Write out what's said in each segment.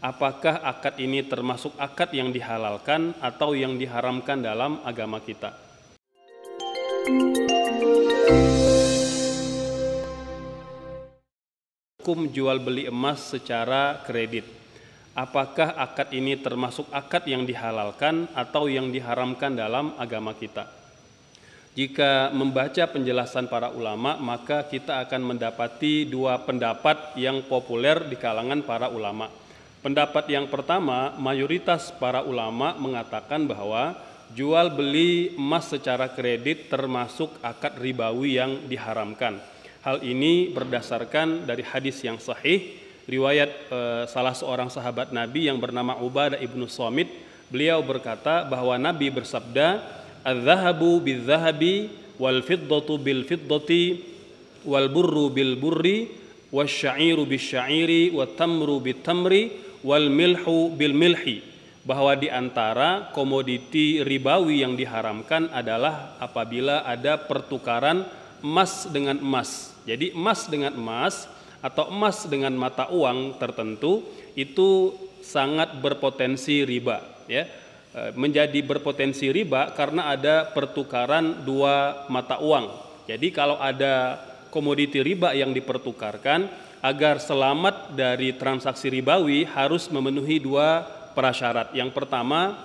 apakah akad ini termasuk akad yang dihalalkan atau yang diharamkan dalam agama kita? Hukum jual beli emas secara kredit. Apakah akad ini termasuk akad yang dihalalkan atau yang diharamkan dalam agama kita? Jika membaca penjelasan para ulama, maka kita akan mendapati dua pendapat yang populer di kalangan para ulama. Pendapat yang pertama, mayoritas para ulama mengatakan bahwa jual beli emas secara kredit termasuk akad ribawi yang diharamkan. Hal ini berdasarkan dari hadis yang sahih, riwayat salah seorang sahabat Nabi yang bernama Ubadah ibnu Samit. Beliau berkata bahwa Nabi bersabda, "Adz-dzahabu bil-dzahabi wal fiddatu bil fiddati wal burru bil burri wasy-sya'iru bis-syairi wat tamru bit tamri wal milhu bil milhi." Bahwa di antara komoditi ribawi yang diharamkan adalah apabila ada pertukaran emas dengan emas. Jadi emas dengan emas atau emas dengan mata uang tertentu itu sangat berpotensi riba, ya. Menjadi berpotensi riba karena ada pertukaran dua mata uang. Jadi kalau ada komoditi riba yang dipertukarkan, agar selamat dari transaksi ribawi harus memenuhi dua prasyarat. Yang pertama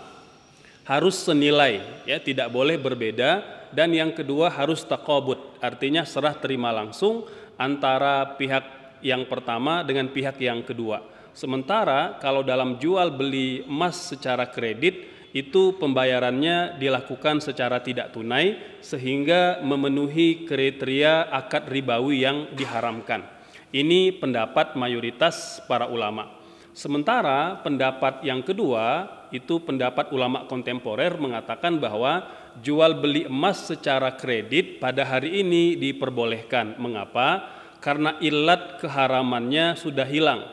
harus senilai, ya, tidak boleh berbeda, dan yang kedua harus taqabud, artinya serah terima langsung antara pihak yang pertama dengan pihak yang kedua. Sementara kalau dalam jual beli emas secara kredit itu pembayarannya dilakukan secara tidak tunai sehingga memenuhi kriteria akad ribawi yang diharamkan. Ini pendapat mayoritas para ulama. Sementara pendapat yang kedua itu pendapat ulama kontemporer mengatakan bahwa jual beli emas secara kredit pada hari ini diperbolehkan. Mengapa? Karena ilat keharamannya sudah hilang.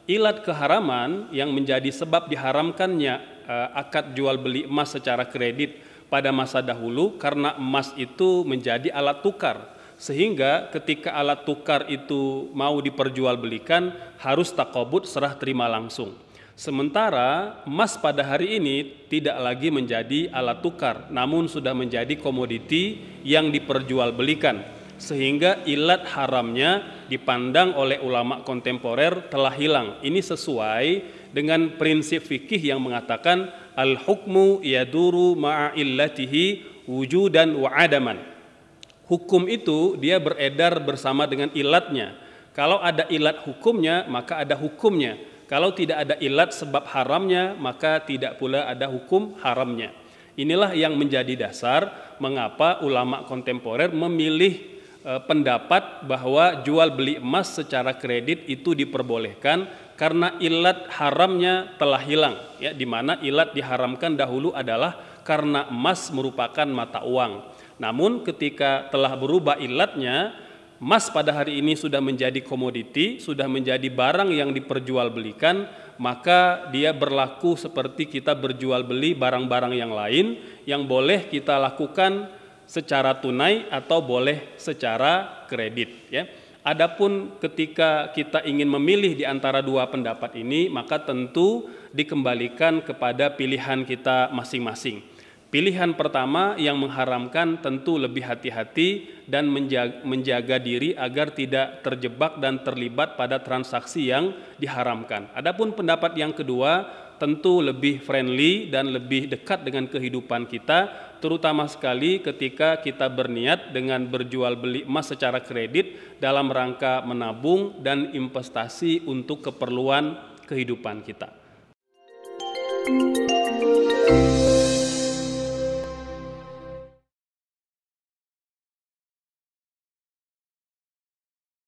Ilat keharaman yang menjadi sebab diharamkannya akad jual beli emas secara kredit pada masa dahulu karena emas itu menjadi alat tukar, sehingga ketika alat tukar itu mau diperjualbelikan harus taqabud, serah terima langsung. Sementara emas pada hari ini tidak lagi menjadi alat tukar, namun sudah menjadi komoditi yang diperjualbelikan, sehingga ilat haramnya dipandang oleh ulama kontemporer telah hilang. Ini sesuai dengan prinsip fikih yang mengatakan al-hukmu yaduru ma'a illatihi wujudan wa adaman. Hukum itu dia beredar bersama dengan ilatnya. Kalau ada ilat hukumnya, maka ada hukumnya. Kalau tidak ada ilat sebab haramnya, maka tidak pula ada hukum haramnya. Inilah yang menjadi dasar mengapa ulama kontemporer memilih pendapat bahwa jual beli emas secara kredit itu diperbolehkan karena ilat haramnya telah hilang, ya, di mana ilat diharamkan dahulu adalah karena emas merupakan mata uang. Namun ketika telah berubah ilatnya, emas pada hari ini sudah menjadi komoditi, sudah menjadi barang yang diperjualbelikan, maka dia berlaku seperti kita berjual beli barang-barang yang lain yang boleh kita lakukan secara tunai atau boleh secara kredit, ya. Adapun ketika kita ingin memilih di antara dua pendapat ini, maka tentu dikembalikan kepada pilihan kita masing-masing. Pilihan pertama yang mengharamkan tentu lebih hati-hati dan menjaga diri agar tidak terjebak dan terlibat pada transaksi yang diharamkan. Adapun pendapat yang kedua tentu lebih friendly dan lebih dekat dengan kehidupan kita, terutama sekali ketika kita berniat dengan berjual beli emas secara kredit dalam rangka menabung dan investasi untuk keperluan kehidupan kita.